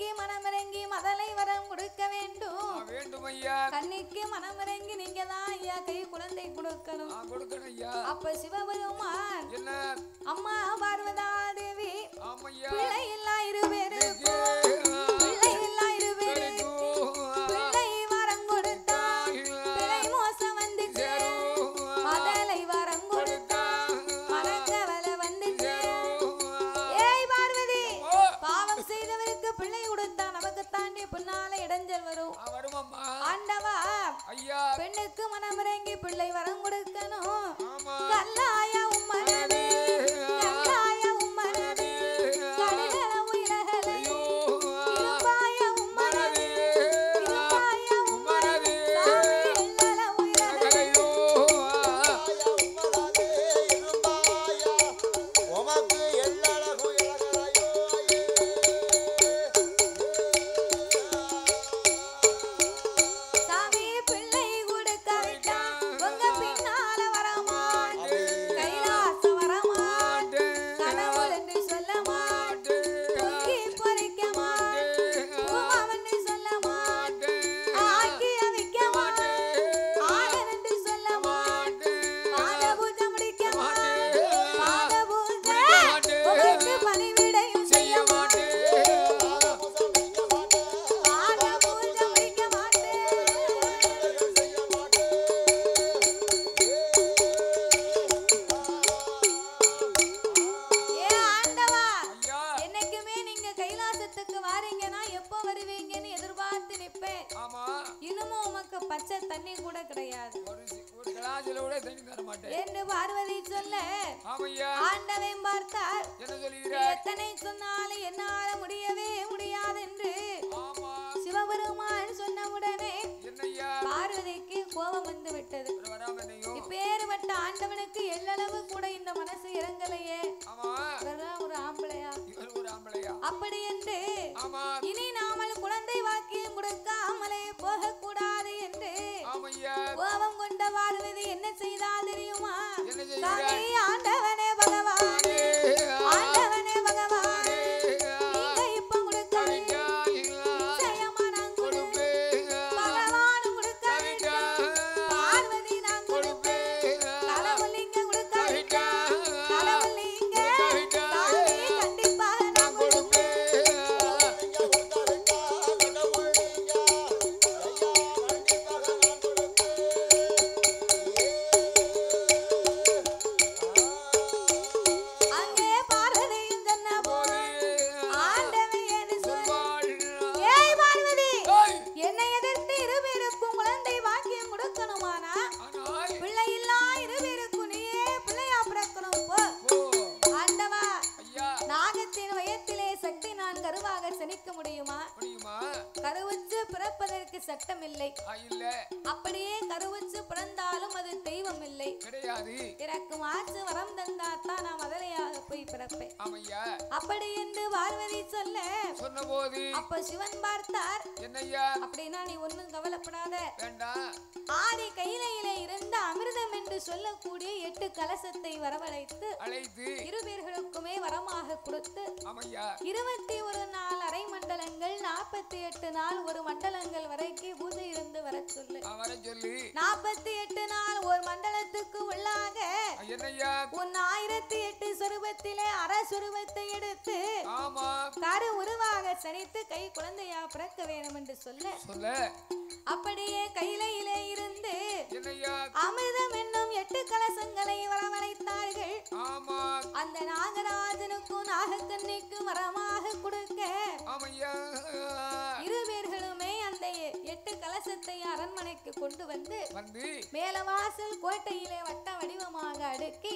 மலைக்கு மனமிறங்கி மதலை வரம் கொடுக்க வேண்டும். வேண்டும் ஐயா. கண்ணிக்கு மனமிறங்கி நீங்க தான் ஐயா கை குழந்தை கொடுக்கணும். கொடுக்கணும் ஐயா. அப்ப சிவபெருமான் என்ன அம்மா பார்வதா தேவி ஆமையா பிள்ளை இல்லா இருவேருக்கு பிள்ளை இல்லா இருவேருக்கு பிள்ளை வரம் கொடுத்தா பிள்ளை மோசம் வந்துச்சு மதலை வரம் கொடுத்தா மரங்கவலை வந்துச்சு. ஏய் பார்வதி பாவம் செய்தவருக்கு பிள்ளை கொடுத்தா நமக்கு தாண்டி பின்னால இடைஞ்சல் வரும். ஆண்டவா ஐயா பெண்ணுக்கு மனமிறங்கி பிள்ளை வரம் கொடுக்கணும். ஆமா கல்லாய உம்மனது கல்லாய உம்மனது கடிதல உயிரகலை இருப்பாய உம்மனது இருப்பாய உம்மனது சாமி எல்லல உயிரகலை உமக்கு எல்லல உயிரகலையோ சாமி பிள்ளை கொடுக்காவிட்டா உங்க பின்னால வரமாட்டே கைலாச வரமாட்டே கடவுள் என்று சொல்ல மாட்டே பொங்கி பொறிக்க மாட்டே பூமாவென்று சொல்ல மாட்டே ஆக்கி அவிக்க மாட்டே ஆடல் என்று சொல்ல மாட்டே பாத பூஜை முடிக்க மாட்டே பாத பூஜை உங்களுக்கு பணிவிடையும் செய்ய மாட்டே பாத பூஜை முடிக்க மாட்டே ஏ ஆண்டவா ஐயா என்னைக்குமே நீங்க கைலாசத்துக்கு வாரீங்கன்னா எப்போ வருவீங்கன்னு எதிர்பார்த்து நிப்பேன். ஆமா இன்னமும் உமக்கு பச்சை தண்ணி கூட கிடையாது ஒரு கிளாஸ்ல கூட தண்ணி தர மாட்டேன் என்று பார்வதி சொல்ல ஆமையா ஆண்டவன் பார்த்தார். என்ன நீ சொல்லுகிற எத்தனை சொன்னாலும் என்னால முடியவே முடியாது என்று ஆமா சிவபெருமான் சொன்ன உடனே என்னய்யா பார்வதிக்கு கோபம் வந்து விட்டது. வராம என்னையோ இப்பேறுபட்ட ஆண்டவனுக்கு எல்லளவு கூட இந்த மனசு இறங்கலையே. ஆமா இவர்தான் ஒரு ஆம்பளையா இவர் ஒரு ஆம்பளையா அப்படி என்று ஆமா இனி நாமல் குழந்தை வாக்கியம் கொடுக்காமலே போகக்கூடாது என்று ஆமையா கோபம் கொண்ட பார்வதி என்ன செய்தால் தெரியுமா? என்ன செய்கிறார்? சாமி ஆண்டவனே பகவானே ஆண்டவனே பகவானே நீங்க இப்ப கொடுக்காதீங்க நிச்சயமா நான் கொடுப்பேன் பகவான் கொடுக்காதீங்க பார்வதி நான் கொடுப்பேன் கடவுளிங்க கொடுக்காதீங்க கடவுளிங்க சாமி கண்டிப்பாக நான் கொடுப்பேன். அங்கே பார்வதியும் சொன்ன போது ஆண்டவன் என்று சொல். ஏய் பார்வதி என்னை எதிர்த்து இருவேருக்கும் குழந்தை வாக்கியம் கொடுக்கணுமானா பிள்ளை இல்லா இருவேருக்கும் நீயே பிள்ளையா பிறக்கணும் போ. ஆண்டவா நாகத்தின் வயத்திலே சக்தி நான் கருவாக செனிக்க முடியுமா? கருவுச்சு பிறப்பதற்கு சட்டம் இல்லை. அப்படியே கருவுச்சு பிறந்தாலும் அது தெய்வம் இல்லை கிடையாது. எனக்கு மாற்று வரம் தந்தாத்தான் நான் மதலையாக போய் பிறப்பேன். அப்படி என்று பார்வதி சொல்ல சொன்னபோது அப்ப சிவன் பார்த்தார். என்னய்யா அப்படின்னா நீ ஒன்னும் கவலைப்படாத. வேண்டாம் ஆதி கையிலே இருந்த அமிர்தம் என்று சொல்லக்கூடிய 8 கலசத்தை வரவழைத்து அழைத்து இருவேர்களுக்குமே வரமாக கொடுத்து ஆமையா 21 நாள் அரை மண்டலங்கள் 48 நாள் ஒரு மண்டலங்கள் வரைக்கும் பூஜை இருந்து வர சொல்லு. வர சொல்லி 48 நாள் ஒரு மண்டலத்துக்கு உள்ளாக என்னய்யா உன் 1008 சொரூபத்திலே அரசுருவத்தை எடுத்து ஆமா கரு உருவாக சனித்து கை குழந்தையா பிறக்க வேணும் என்று சொல்ல சொல்ல அப்படியே கையிலே இருந்து என்னய்யா அமிர்தம் என்னும் 8 கலசங்களை வரவழைத்தார்கள். ஆமா அந்த நாகராஜனுக்கும் நாகக்கன்னிக்கும் வரமாக கொடுக்க ஆமையா இருவேர்களுமே அந்த 8 கலசத்தை அரண்மனைக்கு கொண்டு வந்து வந்து மேலவாசல் கோட்டையிலே வட்ட வடிவமாக அடுக்கி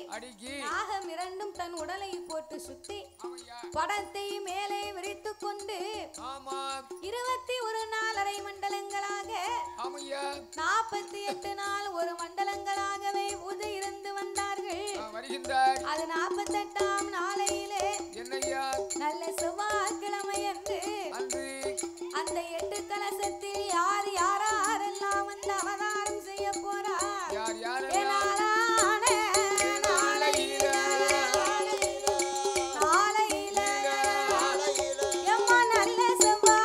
நாகம் இரண்டும் தன் உடலை போட்டு சுத்தி படத்தை மேலே விரித்து கொண்டு 21 நாள் அரை மண்டலங்களாக 48 நாள் ஒரு மண்டலங்களாகவே பூஜை இருந்து வந்தார்கள். அது 48ஆம் நாளையிலே நல்ல செவ்வாய்க்கிழமை என்று அந்த 8 கலசத்தில் யார் யாரெல்லாம் வந்து அவதாரம் செய்ய போறார் நாளையில எம்மா நல்ல செவ்வாய்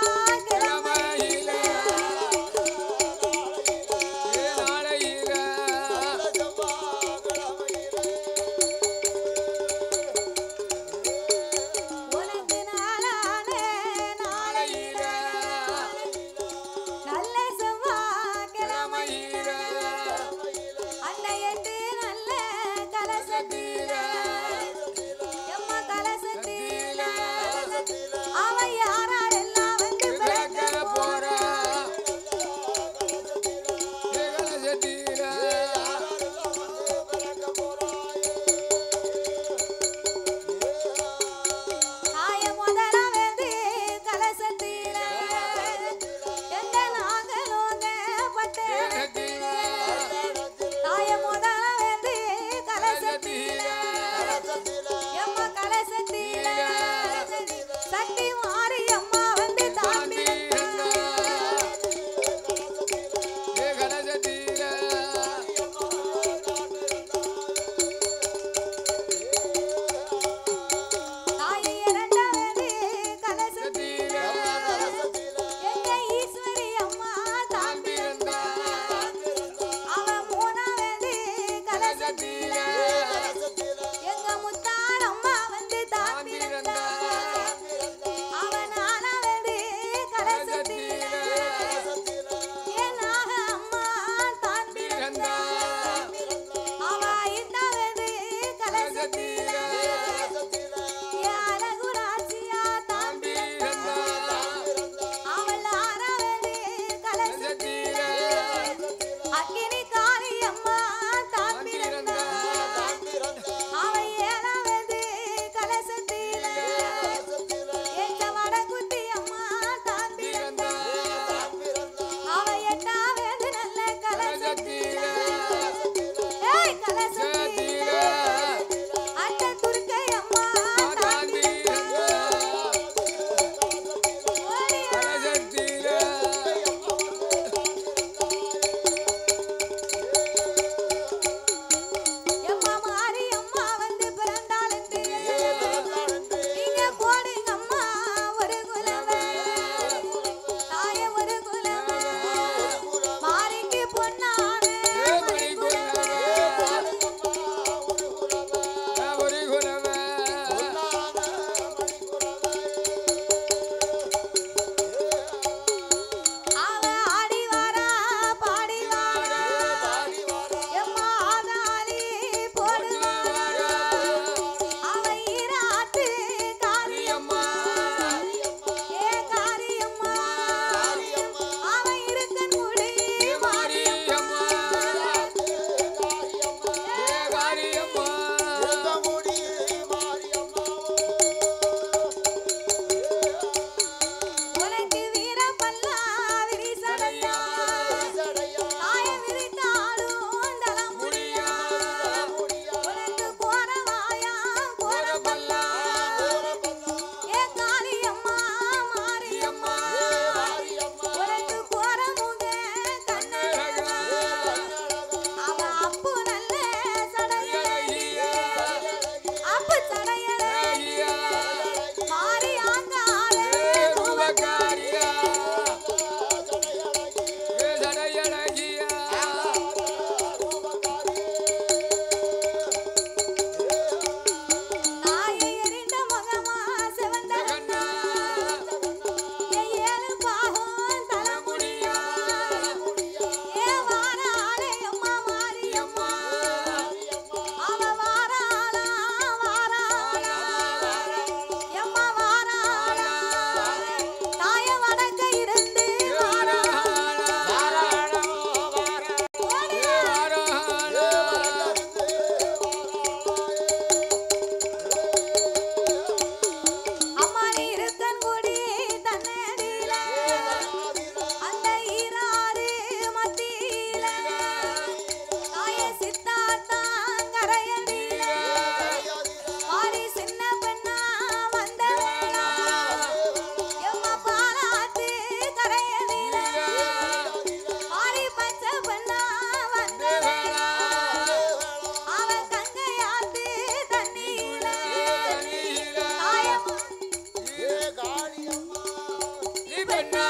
பெண்ணா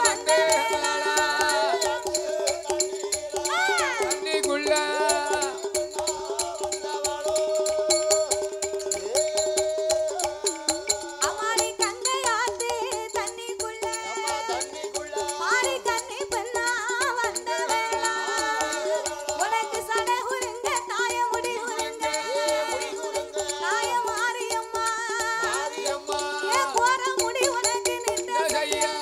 வந்தேளா. தண்ணிக்குள்ள அம்மாடி கங்கையாத்து தண்ணிக்குள்ள மாறி கண்ணி பெண்ணா வந்தவேளா. உனக்கு சடை உருங்க தாய முடி உருங்க தாய மாரியம்மா மாரியம்மா ஏ கோர முடி உனக்கு நின்ற கையா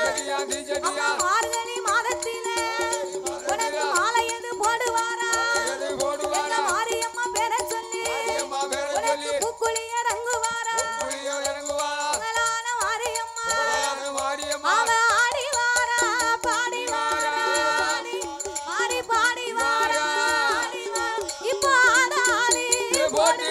அம்மா மார்கழி மாதத்திலே உனக்கு மாலை எது போடுவாரா எங்க மாரியம்மா பேரை சொல்லி உனக்கு பூக்குழி இறங்குவாரா மகளான மாரியம்மா அவ ஆடி வாரா பாடி வாரா ஆடி பாடி வாரா இப்போ ஆடாளி போடு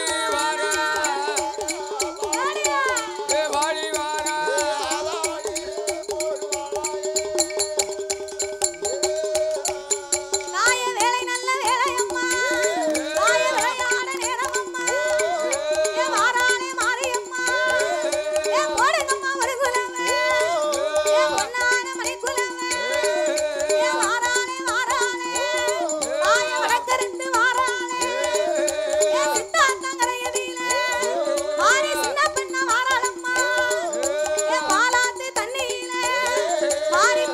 மாறி